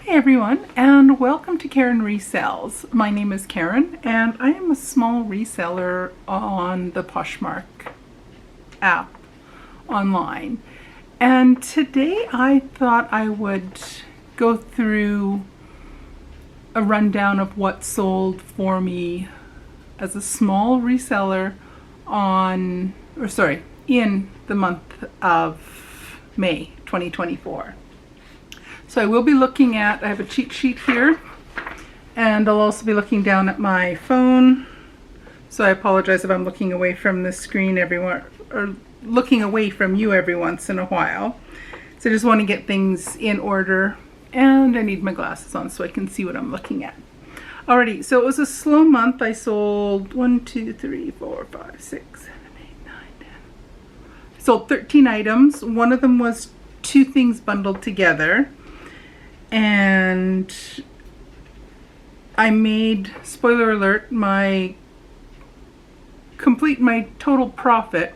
Hi everyone, and welcome to Karen Resells. My name is Karen and I am a small reseller on the Poshmark app online. And today I thought I would go through a rundown of what sold for me as a small reseller in the month of May 2024. So I will be looking at, I have a cheat sheet here, and I'll also be looking down at my phone. So I apologize if I'm looking away from the screen everywhere, or looking away from you every once in a while. So I just want to get things in order, and I need my glasses on so I can see what I'm looking at. Alrighty, so it was a slow month. I sold 1, 2, 3, 4, 5, 6, 7, 8, 9, 10. I sold 13 items. One of them was 2 things bundled together. And I made, spoiler alert, my total profit.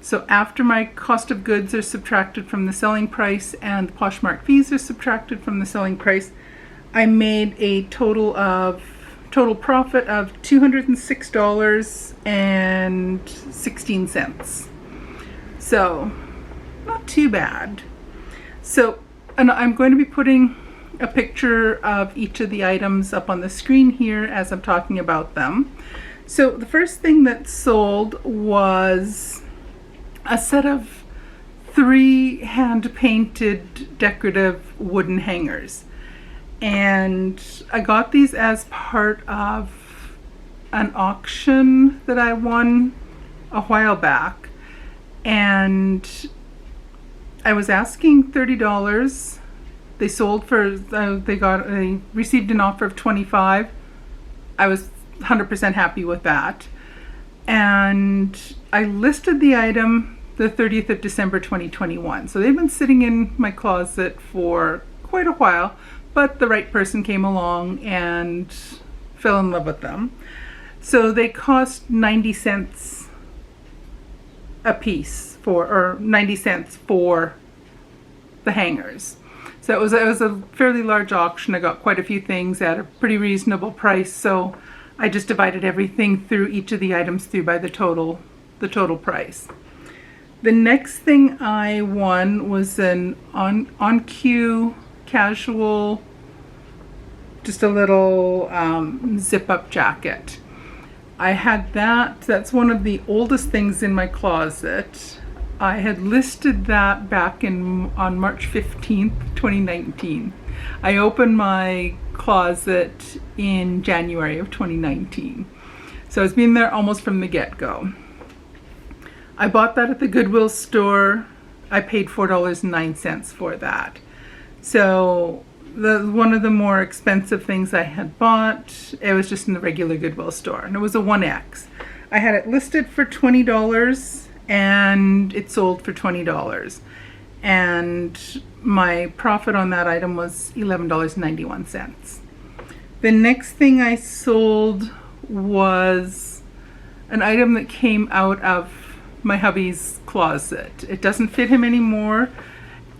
So after my cost of goods are subtracted from the selling price and the Poshmark fees are subtracted from the selling price, I made a total profit of $206.16. So not too bad. So, and I'm going to be putting a picture of each of the items up on the screen here as I'm talking about them. So the first thing that sold was a set of 3 hand-painted decorative wooden hangers. And I got these as part of an auction that I won a while back. And I was asking $30. They sold for, they received an offer of $25. I was 100% happy with that. And I listed the item the 30th of December 2021. So they've been sitting in my closet for quite a while, but the right person came along and fell in love with them. So they cost 90 cents a piece or 90 cents for the hangers. So it was a fairly large auction. I got quite a few things at a pretty reasonable price. So I just divided everything through each of the items through by the total price. The next thing I won was an on cue casual, just a little zip up jacket. I had that. That's one of the oldest things in my closet. I had listed that back on March 15th, 2019. I opened my closet in January of 2019. So it's been there almost from the get-go. I bought that at the Goodwill store. I paid $4.09 for that. So one of the more expensive things I had bought, it was just in the regular Goodwill store, and it was a 1X. I had it listed for $20 and it sold for $20. And my profit on that item was $11.91. The next thing I sold was an item that came out of my hubby's closet. It doesn't fit him anymore.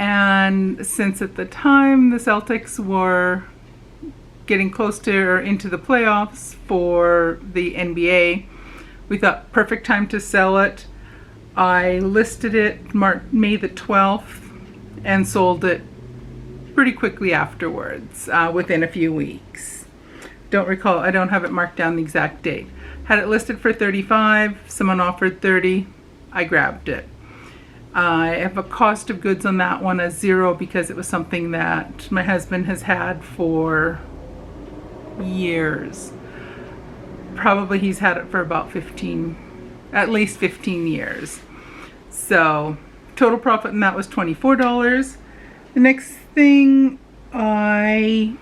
And since at the time the Celtics were getting close to or into the playoffs for the NBA, we thought perfect time to sell it. I listed it May the 12th and sold it pretty quickly afterwards, within a few weeks. Don't recall, I don't have it marked down the exact date. Had it listed for $35, someone offered $30, I grabbed it. I have a cost of goods on that one as 0 because it was something that my husband has had for years. Probably he's had it for about at least 15 years. So total profit in that was $24. The next thing I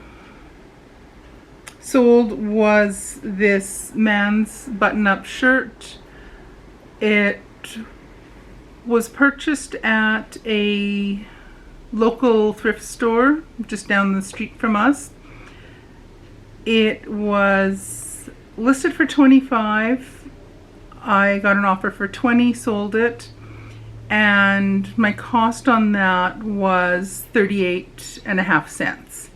sold was this man's button-up shirt. It was purchased at a local thrift store just down the street from us. It was listed for $25. I got an offer for $20, sold it, and my cost on that was 38.5 cents.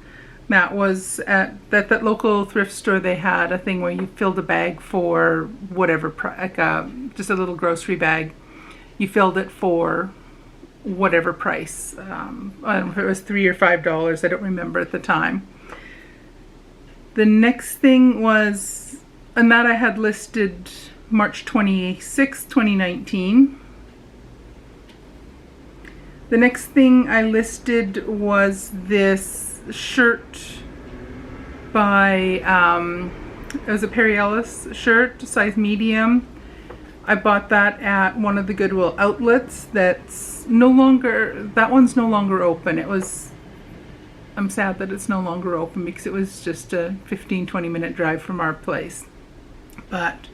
That was at that local thrift store. They had a thing where you filled a bag for whatever, like just a little grocery bag. You filled it for whatever price. I don't know if it was $3 or $5. I don't remember at the time. The next thing was, and that I had listed March 26, 2019. The next thing I listed was this shirt by, it was a Perry Ellis shirt, size medium. I bought that at one of the Goodwill outlets. That's no longer, that one's no longer open. I'm sad that it's no longer open because it was just a 15-20 minute drive from our place. But,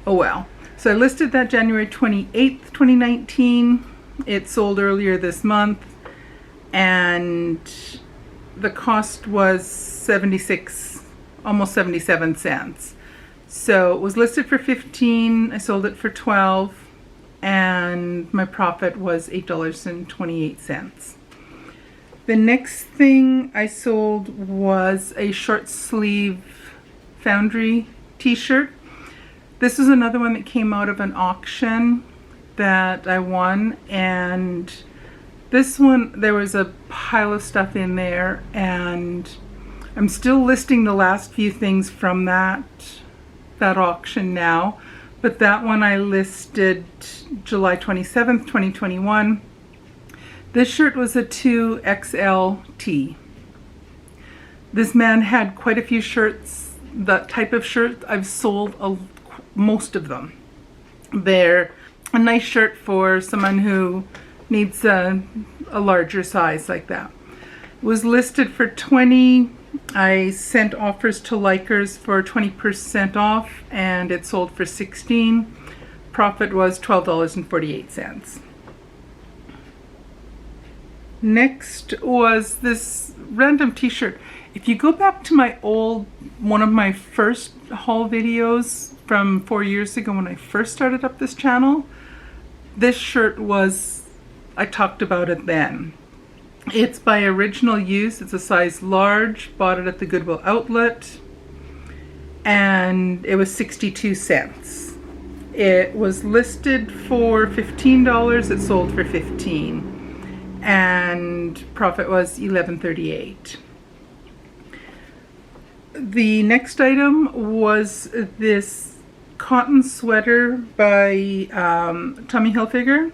oh well. So I listed that January 28th, 2019. It sold earlier this month, and the cost was 76, almost 77 cents. So it was listed for 15, I sold it for 12, and my profit was $8.28. The next thing I sold was a short sleeve Foundry t-shirt. This is another one that came out of an auction that I won, and this one, there was a pile of stuff in there, and I'm still listing the last few things from that auction now, but that one I listed July 27th, 2021. This shirt was a 2XLT. This man had quite a few shirts. That type of shirt, I've sold most of them. They're a nice shirt for someone who needs a larger size like that. It was listed for $20. I sent offers to likers for 20% off, and it sold for $16. Profit was $12.48. Next was this random t-shirt. If you go back to my one of my first haul videos from 4 years ago when I first started up this channel, this shirt I talked about it then. It's by Original Use. It's a size large. Bought it at the Goodwill outlet, and it was 62 cents. It was listed for $15. It sold for $15, and profit was $11.38. The next item was this cotton sweater by Tommy Hilfiger.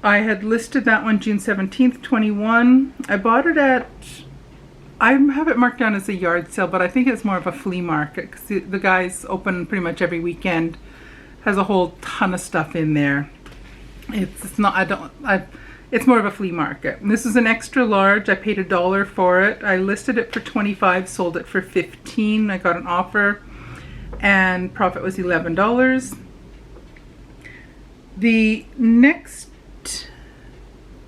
I had listed that one June 17th, 21. I bought it at, I have it marked down as a yard sale, but I think it's more of a flea market because the guy's open pretty much every weekend. Has a whole ton of stuff in there. It's more of a flea market. And this is an extra large. I paid $1 for it. I listed it for 25, sold it for 15. I got an offer, and profit was $11. The next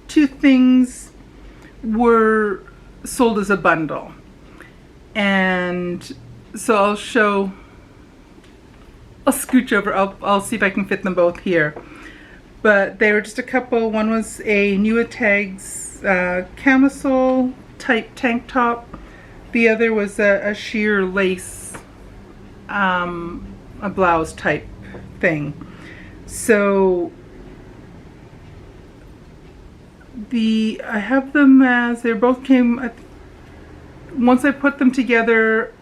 two things were sold as a bundle, and so I'll scooch over. I'll see if I can fit them both here, but they were just a couple. One was a Tags camisole type tank top. The other was a sheer lace a blouse type thing. So I have them as, they both came, once I put them together,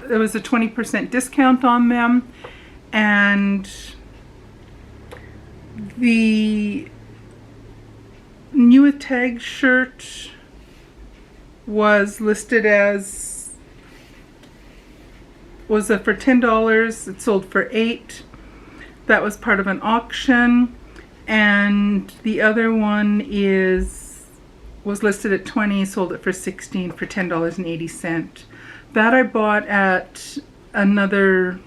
there was a 20% discount on them, and the Tag shirt was listed as, was for $10, it sold for $8. That was part of an auction. And the other one was listed at $20, sold it for $16 for $10.80. That I bought at another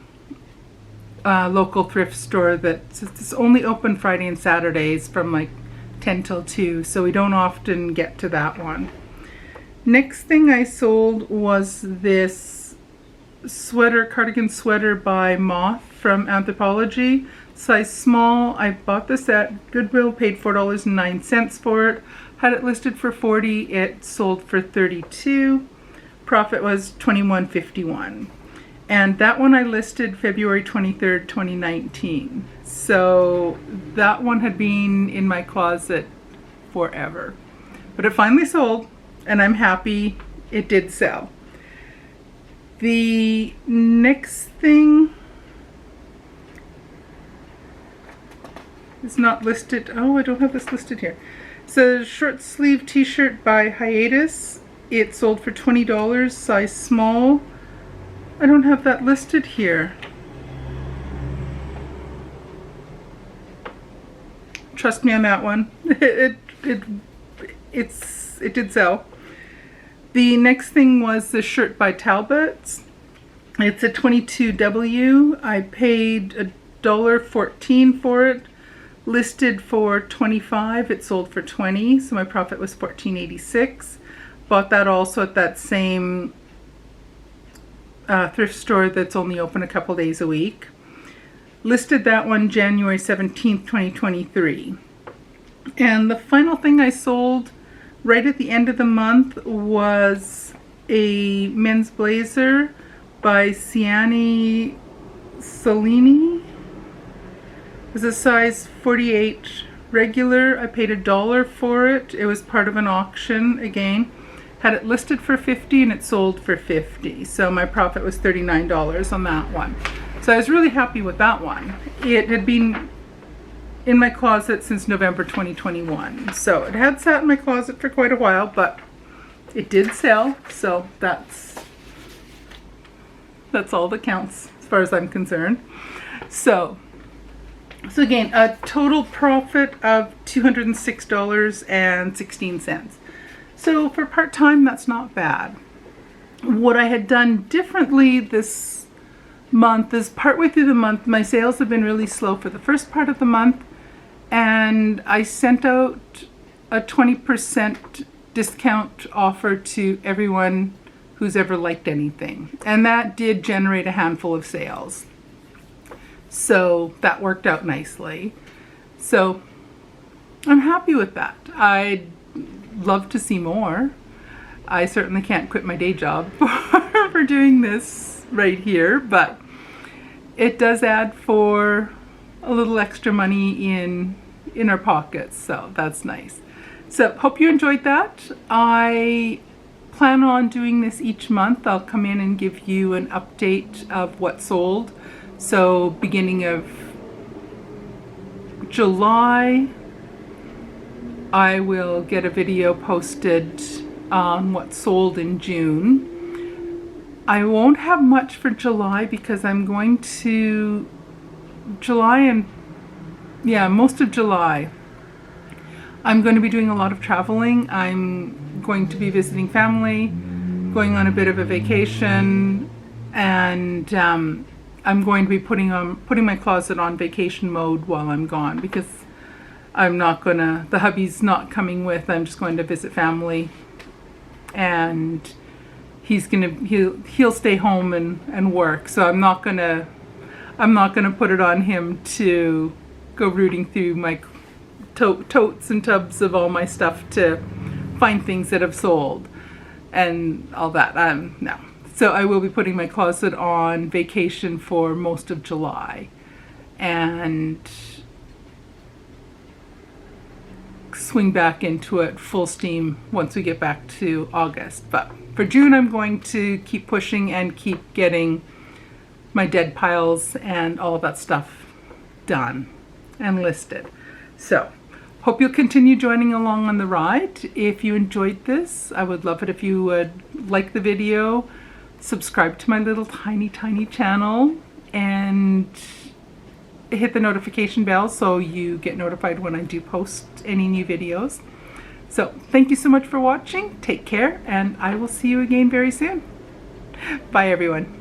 local thrift store that's only open Friday and Saturdays from like 10 till 2, so we don't often get to that one. Next thing I sold was this cardigan sweater by Moth from Anthropology. Size small. I bought this at Goodwill, paid $4.09 for it. Had it listed for $40, it sold for $32. profit was $21.51. And that one I listed February 23rd, 2019. So that one had been in my closet forever. But it finally sold, and I'm happy it did sell. The next thing is not listed. Oh, I don't have this listed here. So short sleeve t-shirt by Hiatus. It sold for $20, size small. I don't have that listed here. Trust me on that one. It did sell. The next thing was the shirt by Talbot's. It's a 22W. I paid $1.14 for it. Listed for $25. It sold for $20, so my profit was $14.86. Bought that also at that same thrift store that's only open a couple days a week. Listed that one January 17th, 2023. And the final thing I sold right at the end of the month was a men's blazer by Ciani Salini. It was a size 48 regular. I paid $1 for it. It was part of an auction again. Had it listed for $50 and it sold for $50. So my profit was $39 on that one. So I was really happy with that one. It had been in my closet since November 2021. So it had sat in my closet for quite a while, but it did sell. So that's all that counts as far as I'm concerned. So again, a total profit of $206.16. So for part-time, that's not bad. What I had done differently this month is partway through the month, my sales have been really slow for the first part of the month, and I sent out a 20% discount offer to everyone who's ever liked anything. And that did generate a handful of sales. So that worked out nicely. So I'm happy with that. I'd love to see more. I certainly can't quit my day job for doing this right here, but it does add for a little extra money in our pockets, so that's nice. So hope you enjoyed that. I plan on doing this each month. I'll come in and give you an update of what sold. So beginning of July, I will get a video posted on what sold in June. I won't have much for July because I'm going to most of July. I'm going to be doing a lot of traveling. I'm going to be visiting family, going on a bit of a vacation, and I'm going to be putting my closet on vacation mode while I'm gone because the hubby's not coming with. I'm just going to visit family, and he'll stay home and work. So I'm not gonna put it on him to go rooting through my totes and tubs of all my stuff to find things that have sold and all that. No. So I will be putting my closet on vacation for most of July and swing back into it full steam once we get back to August. But for June, I'm going to keep pushing and keep getting my dead piles and all of that stuff done and listed. So hope you'll continue joining along on the ride. If you enjoyed this, I would love it if you would like the video, subscribe to my little tiny channel, and hit the notification bell so you get notified when I do post any new videos. So thank you so much for watching. Take care, and I will see you again very soon. Bye everyone.